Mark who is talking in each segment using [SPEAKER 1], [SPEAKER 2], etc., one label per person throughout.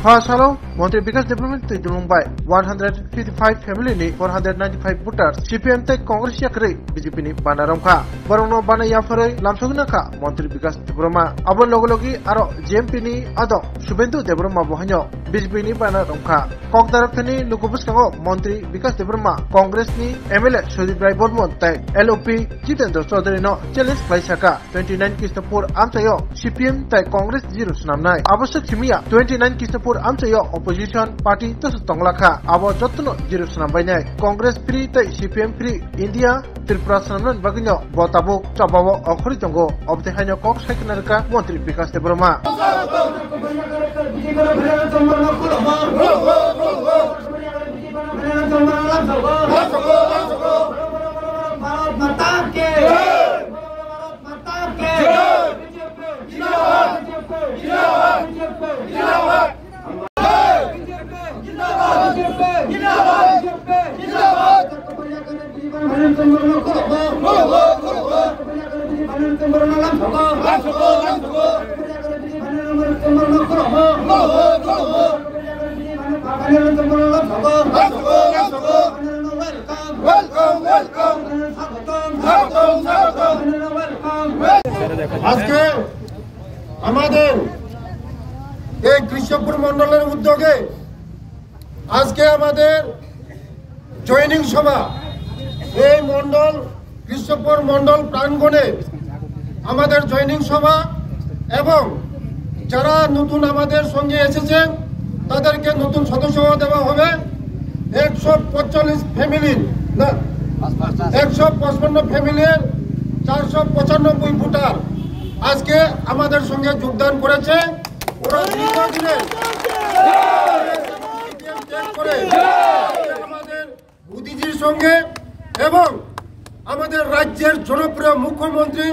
[SPEAKER 1] Fasalo, Monte Bikas Development to Mumbai, 155 family ni 495 voters, CPM Tech Congress Yakre, BJP ni Banaramka, Barono Bana Yafare, Lamsognaka, Monte Bikas Debroma, Abon Logologi, Aro, JMP ni Ado, Subendu Debroma Bohano, BJP ni Banaramka, Kok Darapani, Lukubusko, Monte Bikas Debroma, Congress ni MLA Shodip Rai Bormon, LOP, Jitendra Sodrino, Challenge Paisaka, 29 Kistapur Amtayo, CPM Tech Congress 0 Sunamnai, Abosok Chimia, 29 Kistapur Amtayo, Opposition Party Tosu Tonglaka, Abo Jotuno 0 Sunambai, Congress Free, CPM Free, India, Tripura Sunamnan Bagino, Botabo, Chabawo, Okoritongo, of the Hanyo Kok Shakinarka, Monte Bikas Debroma.
[SPEAKER 2] আজকে আমাদের এই কৃষ্ণপুর মন্ডলের উদ্যোগে আজকে আমাদের joining সভা এই মন্ডল কৃষ্ণপুর মন্ডল প্রাঙ্গণে আমাদের জয়েনিং সভা এবং যারা নতুন আমাদের সঙ্গে এসেছেন তাদেরকে নতুন সদস্য দেওয়া হবে 145 ফ্যামিলির না 155 ফ্যামিলির 495 ভোটার আজকে আমাদের সঙ্গে যোগদান করেছে ওরা দীর্ঘদিনের আমাদের মোদিজির সঙ্গে এবং আমাদের রাজ্যের জনপ্রিয় মুখ্যমন্ত্রী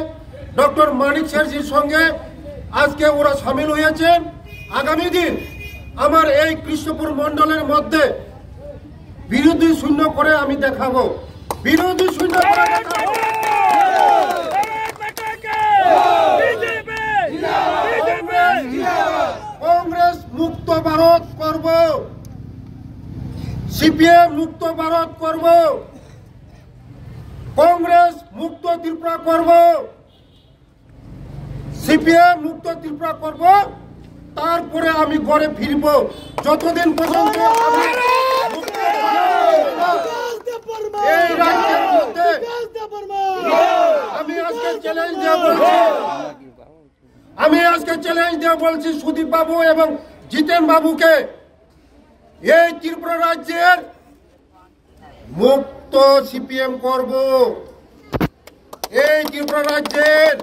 [SPEAKER 2] ডক্টর মানিক শেরজির সঙ্গে আজকে ওরা সামিল হয়েছেন। আগামী দিন আমার এই কৃষ্ণপুর মন্ডলের মধ্যে বিরোধী শূন্য করে আমি দেখাবো, বিরোধী শূন্য করে দেখাবো। কংগ্রেস মুক্ত ভারত করব, সিপিএম মুক্ত ভারত করব, কংগ্রেস মুক্ত ত্রিপুরা করব, সিপিএম মুক্ত ত্রিপুরা করব, তারপরে আমি ঘরে ফিরব। যতদিন পর্যন্ত এই রাজ্যের মধ্যে আমি আজকে চ্যালেঞ্জ দিয়ে বলছি সুদীপ বাবু এবং জিতেন বাবুকে, এই ত্রিপুরা রাজ্যের মুক্ত সিপিএম করব, এই ত্রিপুরা রাজ্যের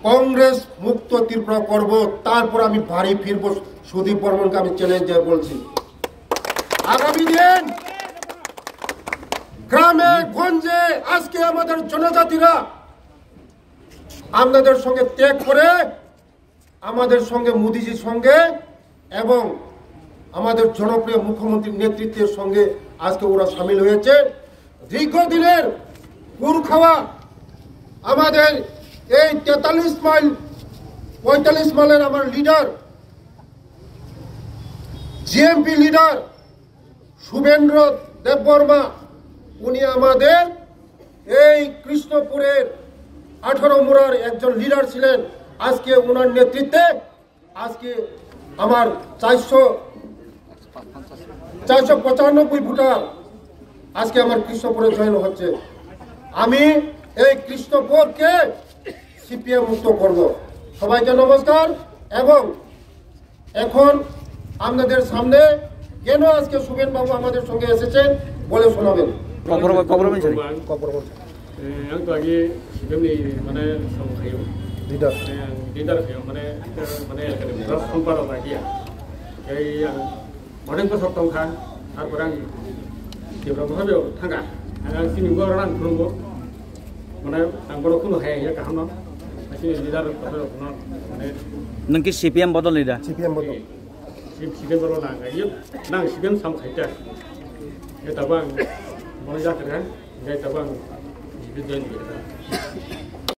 [SPEAKER 2] কংগ্রেস মুক্ত ত্রিপুরা করব, তারপর আমি বাড়ি ফিরবো। সুদীপ বর্মনকে আমি চ্যালেঞ্জ দিয়ে বলছি আগামী দিন গ্রামে গঞ্জে আজকে আমাদের জনজাতিরা আপনাদের সঙ্গে ত্যাগ করে আমাদের সঙ্গে মোদিজির সঙ্গে এবং আমাদের জনপ্রিয় মুখ্যমন্ত্রীর নেতৃত্বের সঙ্গে আজকে ওরা সামিল হয়েছে। দীর্ঘদিনের কুর খাওয়া আমাদের এই 43 মাইল 45 মাইলের আমার leader GMP leader Shubhendra Debbarma, উনি আমাদের এই কৃষ্ণপুরের 18 মুড়ার একজন লিডার ছিলেন। আজকে ওনার নেতৃত্বে আজকে আমার 495 ভোটার আজকে আমার কৃষ্ণপুরে জয়েন হচ্ছে। আমি এই কৃষ্ণপুরকে সিপিএম মুক্ত করব। সবাইকে নমস্কার। এবং এখন আপনাদের সামনে কেন আজকে শুভেন বাবু আমাদের সঙ্গে এসেছেন বলে শোনাবেন।
[SPEAKER 3] नोंखि CPM बदल निदा
[SPEAKER 2] CPM बदल
[SPEAKER 4] CPM बदल नां CPM साम खाइता ये तबां मने जाखरा ये तबां बिदिन